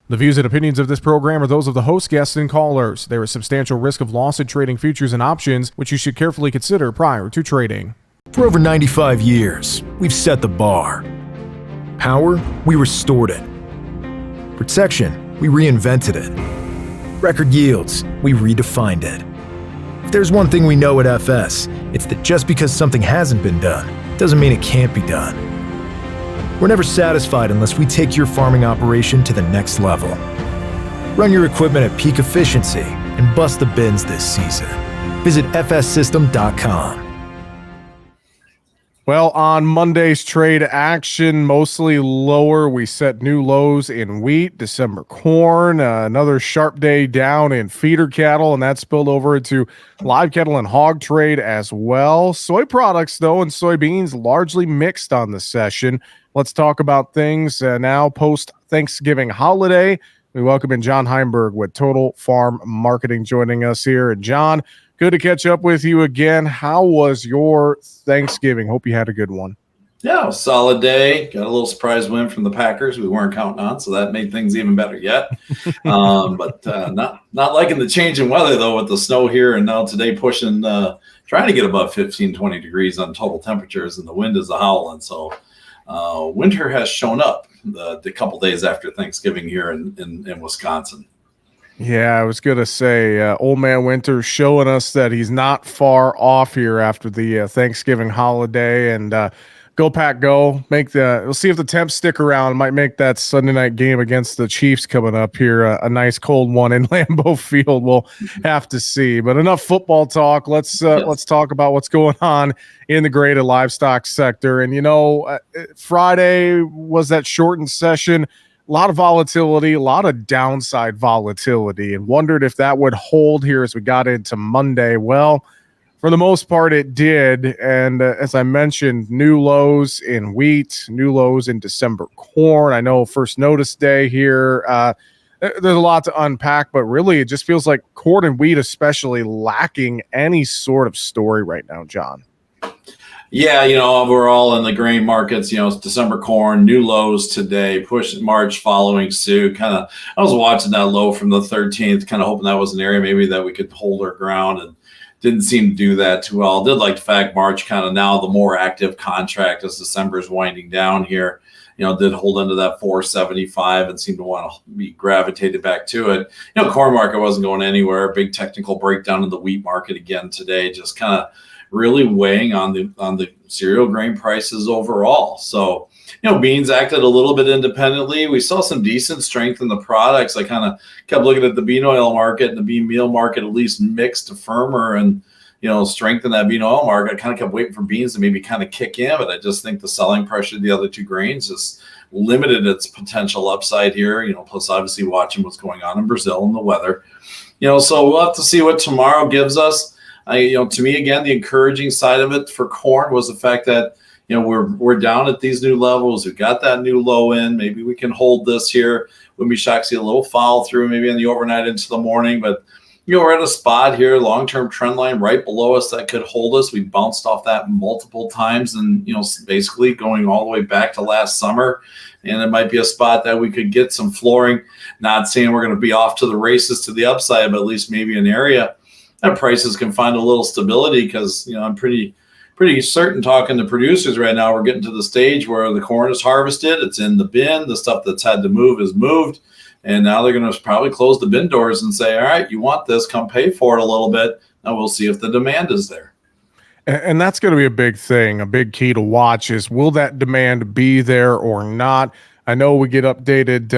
The views and opinions of this program are those of the host, guests, and callers. There is substantial risk of loss in trading futures and options, which you should carefully consider prior to trading. For over 95 years, we've set the bar. Power, we restored it. Protection, we reinvented it. Record yields, we redefined it. If there's one thing we know at FS, it's that just because something hasn't been done, doesn't mean it can't be done. We're never satisfied unless we take your farming operation to the next level. Run your equipment at peak efficiency and bust the bins this season. Visit fssystem.com. Well, on Monday's trade action, mostly lower. We set new lows in wheat, December corn, another sharp day down in feeder cattle, and that spilled over into live cattle and hog trade as well. Soy products, though, and soybeans largely mixed on the session. Let's talk about things now post-Thanksgiving holiday. We welcome in John Heimberg with Total Farm Marketing joining us here. And John, good to catch up with you again. How was your Thanksgiving? Hope you had a good one. Yeah, solid day. Got a little surprise win from the Packers we weren't counting on, so that made things even better yet. But not liking the change in weather, though, with the snow here and now today pushing, trying to get above 15, 20 degrees on total temperatures, and the wind is howling. So winter has shown up the couple days after Thanksgiving here in Wisconsin. Yeah, I was going to say, Old Man Winter showing us that he's not far off here after the Thanksgiving holiday. And go Pack go. We'll see if the temps stick around. Might make that Sunday night game against the Chiefs coming up here a nice cold one in Lambeau Field. We'll have to see. But enough football talk. Let's talk about what's going on in the graded livestock sector. And Friday was that shortened session. A lot of volatility, a lot of downside volatility, and wondered if that would hold here as we got into Monday. Well, for the most part, it did. And as I mentioned, new lows in wheat, new lows in December corn. I know first notice day here. There's a lot to unpack, but really it just feels like corn and wheat especially lacking any sort of story right now, John. Yeah, overall in the grain markets, it's December corn, new lows today, push March following suit. I was watching that low from the 13th, kind of hoping that was an area maybe that we could hold our ground, and didn't seem to do that too well. Did like the fact March kind of now the more active contract as December is winding down here. Did hold into that 475 and seemed to want to be gravitated back to it. Corn market wasn't going anywhere. Big technical breakdown in the wheat market again today, just kind of really weighing on the cereal grain prices overall. So, beans acted a little bit independently. We saw some decent strength in the products. I kind of kept looking at the bean oil market and the bean meal market, at least mixed to firmer and, strength in that bean oil market. I kind of kept waiting for beans to maybe kind of kick in, but I just think the selling pressure of the other two grains just limited its potential upside here, plus obviously watching what's going on in Brazil and the weather. So we'll have to see what tomorrow gives us. To me, again, the encouraging side of it for corn was the fact that, we're down at these new levels. We've got that new low in. Maybe we can hold this here. Wouldn't be shocked to see a little follow through maybe in the overnight into the morning. But, we're at a spot here, long-term trend line right below us that could hold us. We bounced off that multiple times and, basically going all the way back to last summer. And it might be a spot that we could get some flooring. Not saying we're going to be off to the races to the upside, but at least maybe an area that prices can find a little stability, because I'm pretty certain, talking to producers right now, we're getting to the stage where the corn is harvested, it's in the bin, the stuff that's had to move is moved, and now they're going to probably close the bin doors and say, all right, you want this, come pay for it a little bit. Now we'll see if the demand is there. And that's going to be a big thing. A big key to watch is, will that demand be there or not? I know we get updated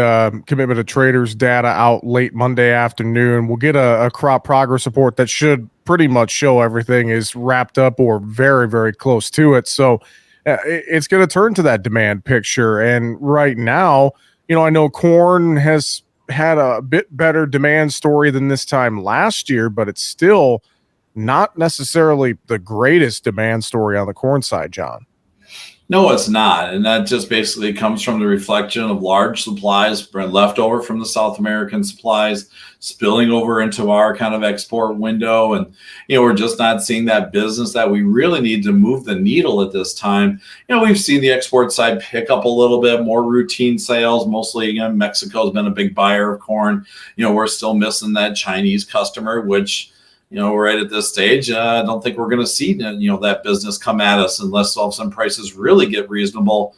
commitment of traders data out late Monday afternoon. We'll get a crop progress report that should pretty much show everything is wrapped up or very, very close to it. So it's going to turn to that demand picture. And right now, I know corn has had a bit better demand story than this time last year, but it's still not necessarily the greatest demand story on the corn side, John. No, it's not. And that just basically comes from the reflection of large supplies left over from the South American supplies spilling over into our kind of export window. And, we're just not seeing that business that we really need to move the needle at this time. We've seen the export side pick up a little bit more routine sales. Mostly, again, Mexico has been a big buyer of corn. We're still missing that Chinese customer, which, right at this stage, I don't think we're going to see, that business come at us unless all of a sudden prices really get reasonable.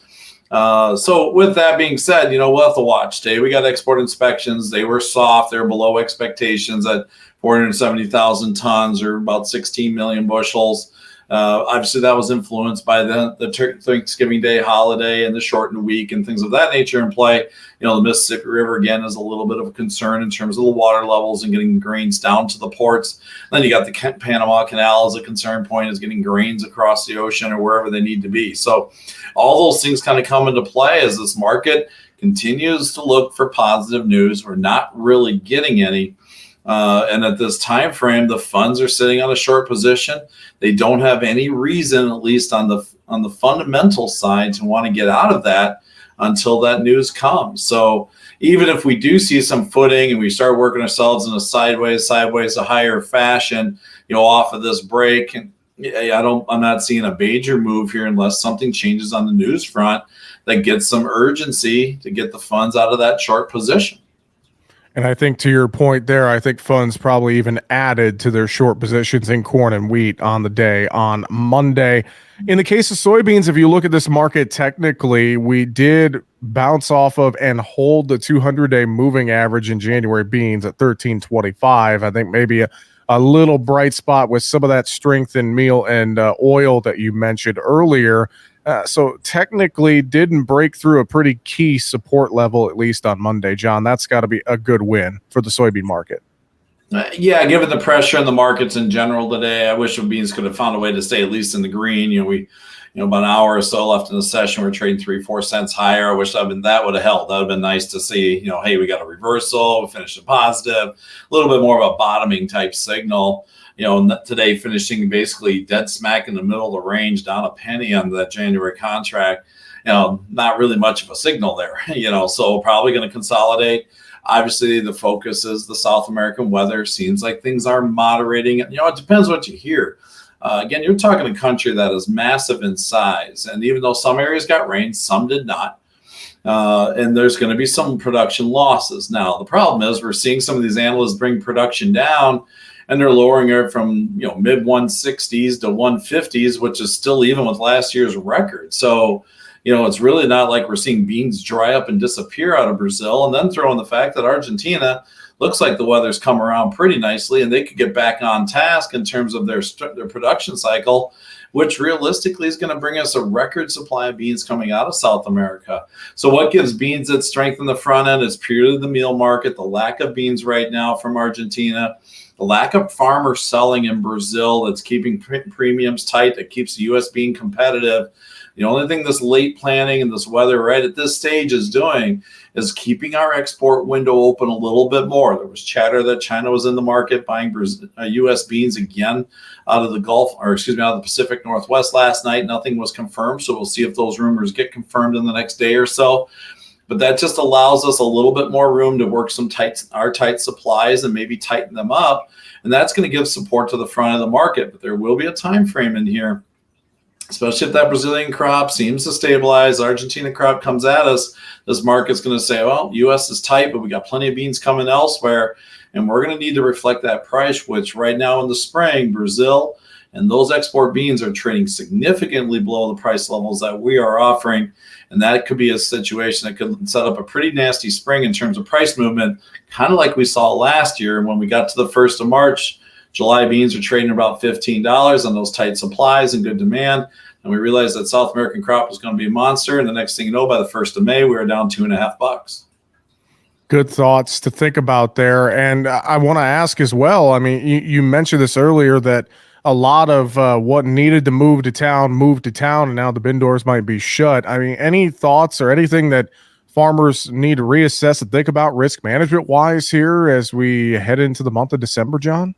So with that being said, we'll have to watch. Today we got export inspections. They were soft. They were below expectations at 470,000 tons, or about 16 million bushels. Obviously, that was influenced by the Thanksgiving Day holiday and the shortened week and things of that nature in play. The Mississippi River, again, is a little bit of a concern in terms of the water levels and getting grains down to the ports. Then you got the Panama Canal as a concern point, is getting grains across the ocean or wherever they need to be. So all those things kind of come into play as this market continues to look for positive news. We're not really getting any. And at this time frame, the funds are sitting on a short position. They don't have any reason, at least on the fundamental side, to want to get out of that until that news comes. So even if we do see some footing and we start working ourselves in a sideways, a higher fashion, off of this break, and I'm not seeing a major move here unless something changes on the news front that gets some urgency to get the funds out of that short position. And I think to your point there, I think funds probably even added to their short positions in corn and wheat on the day on Monday. In the case of soybeans, if you look at this market technically, we did bounce off of and hold the 200-day moving average in January beans at 1325. I think maybe a little bright spot with some of that strength in meal and oil that you mentioned earlier. So technically didn't break through a pretty key support level, at least on Monday, John. That's got to be a good win for the soybean market. Yeah, given the pressure in the markets in general today, I wish the beans could have found a way to stay at least in the green. About an hour or so left in the session, we're trading 3-4 cents higher. I wish that would have helped. That would have been nice to see, hey, we got a reversal, we finished a positive, a little bit more of a bottoming type signal. Today finishing basically dead smack in the middle of the range, down a penny on that January contract. Not really much of a signal there, so probably going to consolidate. Obviously, the focus is the South American weather. Seems like things are moderating. It depends what you hear. Again, you're talking a country that is massive in size. And even though some areas got rain, some did not. And there's going to be some production losses. Now, the problem is we're seeing some of these analysts bring production down, and they're lowering it from mid 160s to 150s, which is still even with last year's record. So, it's really not like we're seeing beans dry up and disappear out of Brazil. And then throw in the fact that Argentina looks like the weather's come around pretty nicely, and they could get back on task in terms of their production cycle, which realistically is going to bring us a record supply of beans coming out of South America. So what gives beans its strength in the front end is purely the meal market, the lack of beans right now from Argentina, the lack of farmers selling in Brazil that's keeping premiums tight, that keeps the U.S. being competitive. The only thing this late planting and this weather right at this stage is doing is keeping our export window open a little bit more. There was chatter that China was in the market buying U.S. beans again out of the Gulf, out of the Pacific Northwest last night. Nothing was confirmed, so we'll see if those rumors get confirmed in the next day or so. But that just allows us a little bit more room to work our tight supplies and maybe tighten them up. And that's going to give support to the front of the market. But there will be a time frame in here, especially if that Brazilian crop seems to stabilize, Argentina crop comes at us, this market's going to say, well, U.S. is tight, but we got plenty of beans coming elsewhere. And we're going to need to reflect that price, which right now in the spring, Brazil and those export beans are trading significantly below the price levels that we are offering. And that could be a situation that could set up a pretty nasty spring in terms of price movement, kind of like we saw last year when we got to the 1st of March. July beans are trading about $15 on those tight supplies and good demand. And we realized that South American crop was going to be a monster. And the next thing you know, by the 1st of May, we were down $2.50. Good thoughts to think about there. And I want to ask as well, I mean, you mentioned this earlier that a lot of what needed to move to town, and now the bin doors might be shut. I mean, any thoughts or anything that farmers need to reassess and think about risk management wise here as we head into the month of December, John?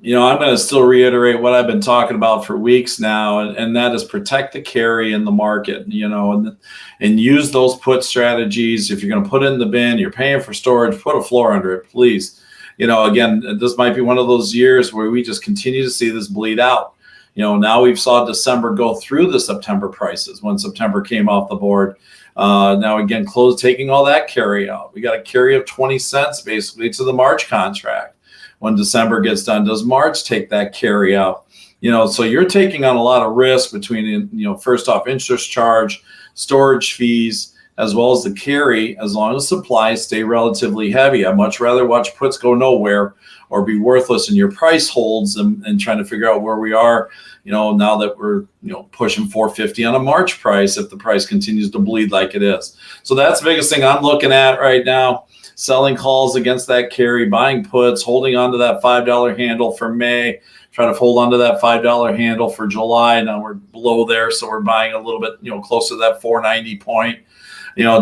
I'm going to still reiterate what I've been talking about for weeks now, and that is protect the carry in the market, and use those put strategies. If you're going to put it in the bin, you're paying for storage, put a floor under it, please. Again, this might be one of those years where we just continue to see this bleed out. Now we've saw December go through the September prices when September came off the board. Now, again, taking all that carry out. We got a carry of 20 cents basically to the March contract. When December gets done, does March take that carry out? So you're taking on a lot of risk between, first off, interest charge, storage fees, as well as the carry, as long as supplies stay relatively heavy. I'd much rather watch puts go nowhere or be worthless in your price holds and trying to figure out where we are, now that we're, pushing 450 on a March price if the price continues to bleed like it is. So that's the biggest thing I'm looking at right now. Selling calls against that carry, buying puts, holding on to that $5 handle for May, trying to hold on to that $5 handle for July. Now we're below there, so we're buying a little bit, close to that 490 point.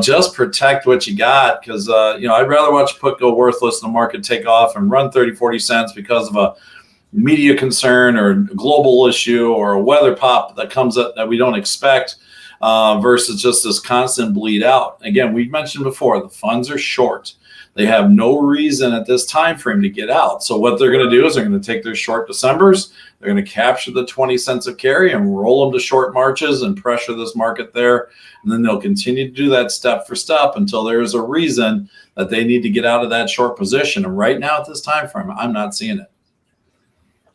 Just protect what you got, because, I'd rather watch put go worthless than the market take off and run 30, 40 cents because of a media concern or a global issue or a weather pop that comes up that we don't expect, versus just this constant bleed out. Again, we've mentioned before, the funds are short. They have no reason at this time frame to get out. So what they're going to do is they're going to take their short Decembers, they're going to capture the 20 cents of carry and roll them to short Marches and pressure this market there. And then they'll continue to do that step for step until there's a reason that they need to get out of that short position. And right now at this time frame, I'm not seeing it.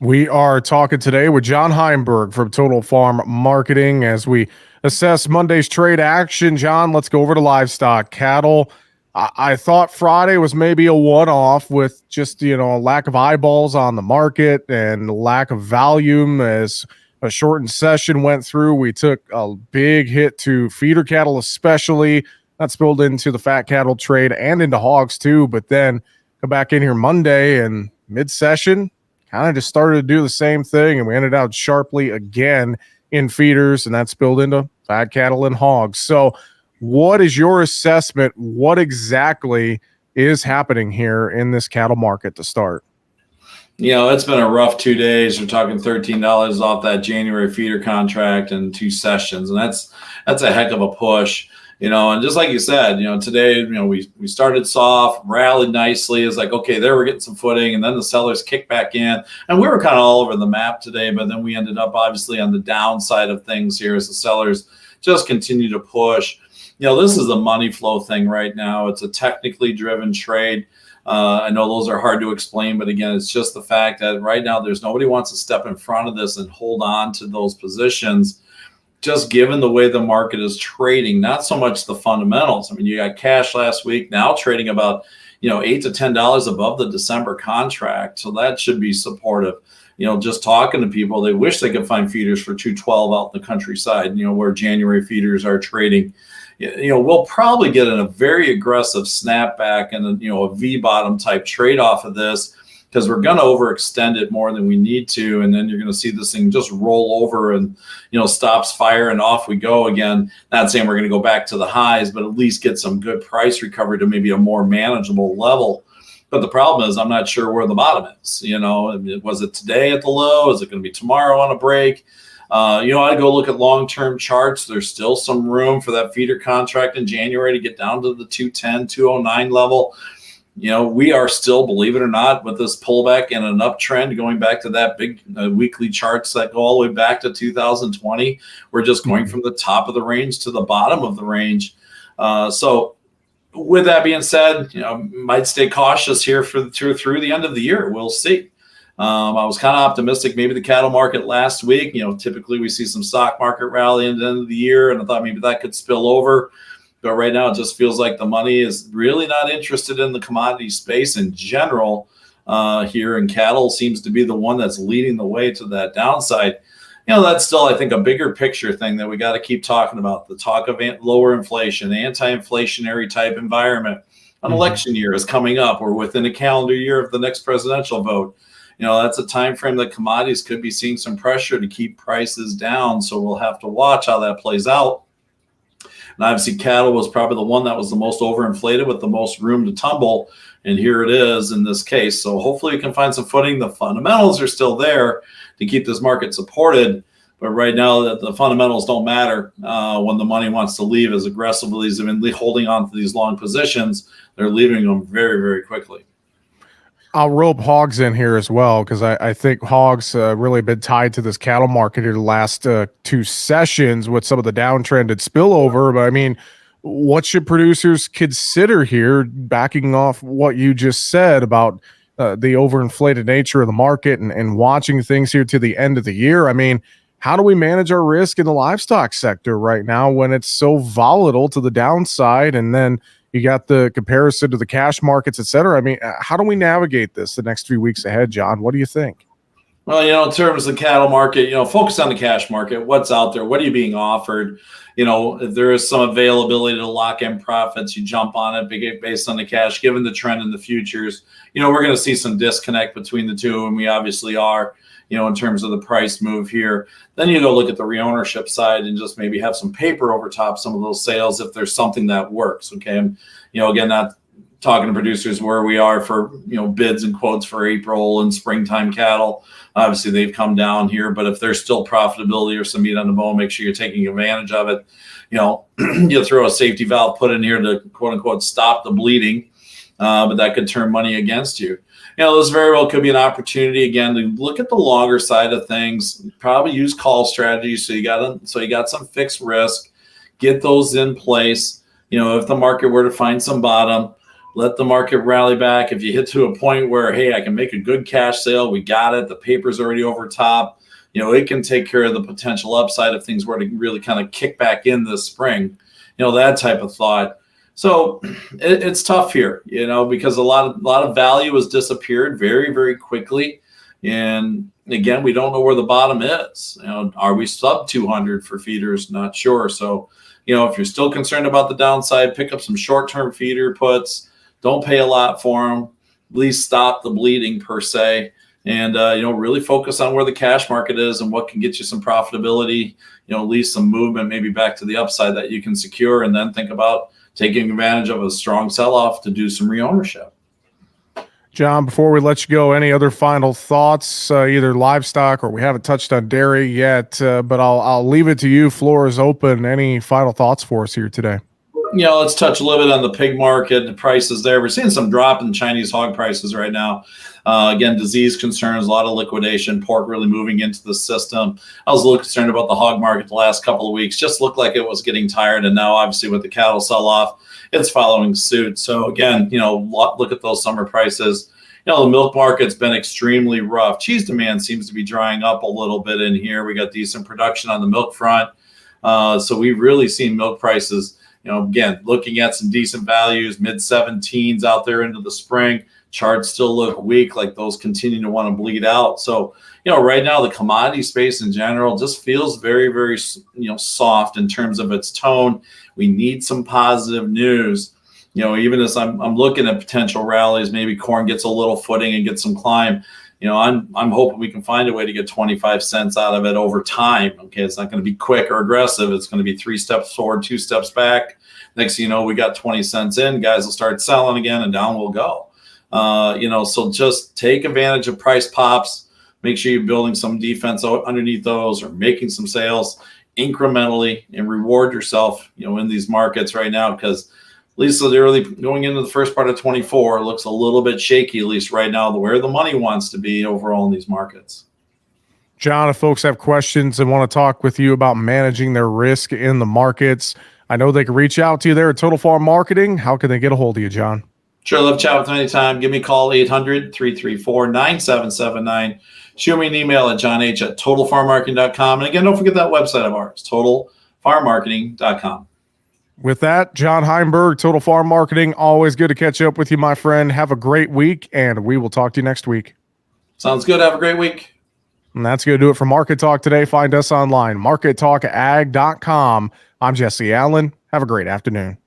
We are talking today with John Heimberg from Total Farm Marketing as we assess Monday's trade action. John, let's go over to livestock. Cattle, I thought Friday was maybe a one-off with just, a lack of eyeballs on the market and lack of volume as a shortened session went through. We took a big hit to feeder cattle especially. That spilled into the fat cattle trade and into hogs too. But then come back in here Monday and mid-session, kind of just started to do the same thing, and we ended out sharply again in feeders, and that spilled into fat cattle and hogs. So what is your assessment? What exactly is happening here in this cattle market to start? It's been a rough 2 days. We're talking $13 off that January feeder contract and 2 sessions, and that's a heck of a push. And just like you said, today, we started soft, rallied nicely. It's like, okay, there we're getting some footing. And then the sellers kicked back in. And we were kind of all over the map today, but then we ended up obviously on the downside of things here as the sellers just continue to push. This is a money flow thing right now. It's a technically driven trade. I know those are hard to explain, but again, it's just the fact that right now there's nobody wants to step in front of this and hold on to those positions, just given the way the market is trading, not so much the fundamentals. I mean, you got cash last week, now trading about, $8 to $10 above the December contract. So that should be supportive. Just talking to people, they wish they could find feeders for 212 out in the countryside, where January feeders are trading. We'll probably get in a very aggressive snapback and a V bottom type trade off of this, because we're going to overextend it more than we need to. And then you're going to see this thing just roll over and, stops fire and off we go again. Not saying we're going to go back to the highs, but at least get some good price recovery to maybe a more manageable level. But the problem is I'm not sure where the bottom is. Was it today at the low? Is it going to be tomorrow on a break? I go look at long-term charts. There's still some room for that feeder contract in January to get down to the 210, 209 level. We are still, believe it or not, with this pullback and an uptrend going back to that big weekly charts that go all the way back to 2020. We're just going from the top of the range to the bottom of the range. So with that being said, might stay cautious here through the end of the year. We'll see. I was kind of optimistic, maybe the cattle market last week. Typically we see some stock market rally at the end of the year, and I thought maybe that could spill over. But right now, it just feels like the money is really not interested in the commodity space in general here, and cattle seems to be the one that's leading the way to that downside. That's still, I think, a bigger picture thing that we got to keep talking about. The talk of lower inflation, anti-inflationary type environment. An election year is coming up. We're within a calendar year of the next presidential vote. That's a time frame that commodities could be seeing some pressure to keep prices down. So we'll have to watch how that plays out. And obviously cattle was probably the one that was the most overinflated with the most room to tumble. And here it is in this case. So hopefully we can find some footing. The fundamentals are still there to keep this market supported. But right now, the fundamentals don't matter when the money wants to leave as aggressively as they've been holding on to these long positions. They're leaving them very, very quickly. I'll rope hogs in here as well, because I think hogs really been tied to this cattle market here the last two sessions with some of the downtrended spillover. But I mean, what should producers consider here, backing off what you just said about the overinflated nature of the market and watching things here to the end of the year? I mean, how do we manage our risk in the livestock sector right now when it's so volatile to the downside? And then you got the comparison to the cash markets, et cetera. I mean, how do we navigate this the next few weeks ahead, John? What do you think? Well, in terms of the cattle market, focus on the cash market. What's out there? What are you being offered? If there is some availability to lock in profits, you jump on it based on the cash. Given the trend in the futures, we're going to see some disconnect between the two, and we obviously are, in terms of the price move here. Then you go look at the reownership side and just maybe have some paper over top some of those sales if there's something that works. Okay, and again, not talking to producers where we are for bids and quotes for April and springtime cattle. Obviously, they've come down here, but if there's still profitability or some meat on the bone, make sure you're taking advantage of it. You throw a safety valve put in here to quote unquote stop the bleeding, but that could turn money against you. This very well could be an opportunity again to look at the longer side of things. Probably use call strategies so you got some fixed risk. Get those in place. If the market were to find some bottom, let the market rally back. If you hit to a point where, hey, I can make a good cash sale, we got it. The paper's already over top. It can take care of the potential upside if things were to really kind of kick back in this spring. That type of thought. So it's tough here, because a lot of value has disappeared very, very quickly. And again, we don't know where the bottom is. Are we sub 200 for feeders? Not sure. So, if you're still concerned about the downside, pick up some short-term feeder puts. Don't pay a lot for them. At least stop the bleeding per se. And, really focus on where the cash market is and what can get you some profitability, at least some movement, maybe back to the upside that you can secure, and then think about taking advantage of a strong sell-off to do some reownership. John, before we let you go, any other final thoughts, either livestock or we haven't touched on dairy yet, but I'll leave it to you. Floor is open. Any final thoughts for us here today? Let's touch a little bit on the pig market, the prices there. We're seeing some drop in Chinese hog prices right now. Again, disease concerns, a lot of liquidation, pork really moving into the system. I was a little concerned about the hog market the last couple of weeks. Just looked like it was getting tired. And now, obviously, with the cattle sell-off, it's following suit. So, again, look at those summer prices. The milk market's been extremely rough. Cheese demand seems to be drying up a little bit in here. We got decent production on the milk front. So we've really seen milk prices, again, looking at some decent values, mid-17s out there into the spring. Charts still look weak, like those continue to want to bleed out. So, right now the commodity space in general just feels very, very, soft in terms of its tone. We need some positive news. Even as I'm looking at potential rallies, maybe corn gets a little footing and gets some climb. I'm hoping we can find a way to get 25 cents out of it over time. Okay, it's not going to be quick or aggressive. It's going to be 3 steps forward, 2 steps back. Next thing you know, we got 20 cents in. Guys will start selling again, and down we'll go. So just take advantage of price pops. Make sure you're building some defense underneath those or making some sales incrementally and reward yourself, in these markets right now, because at least so early going into the first part of 24 looks a little bit shaky, at least right now, where the money wants to be overall in these markets. John, if folks have questions and want to talk with you about managing their risk in the markets, I know they can reach out to you there at Total Farm Marketing. How can they get a hold of you, John? Sure, love chat with them anytime. Give me a call, 800-334-9779. Shoot me an email at johnh@totalfarmmarketing.com. And again, don't forget that website of ours, totalfarmmarketing.com. With that, John Heinberg, Total Farm Marketing, always good to catch up with you, my friend. Have a great week, and we will talk to you next week. Sounds good. Have a great week. And that's going to do it for Market Talk today. Find us online, markettalkag.com. I'm Jesse Allen. Have a great afternoon.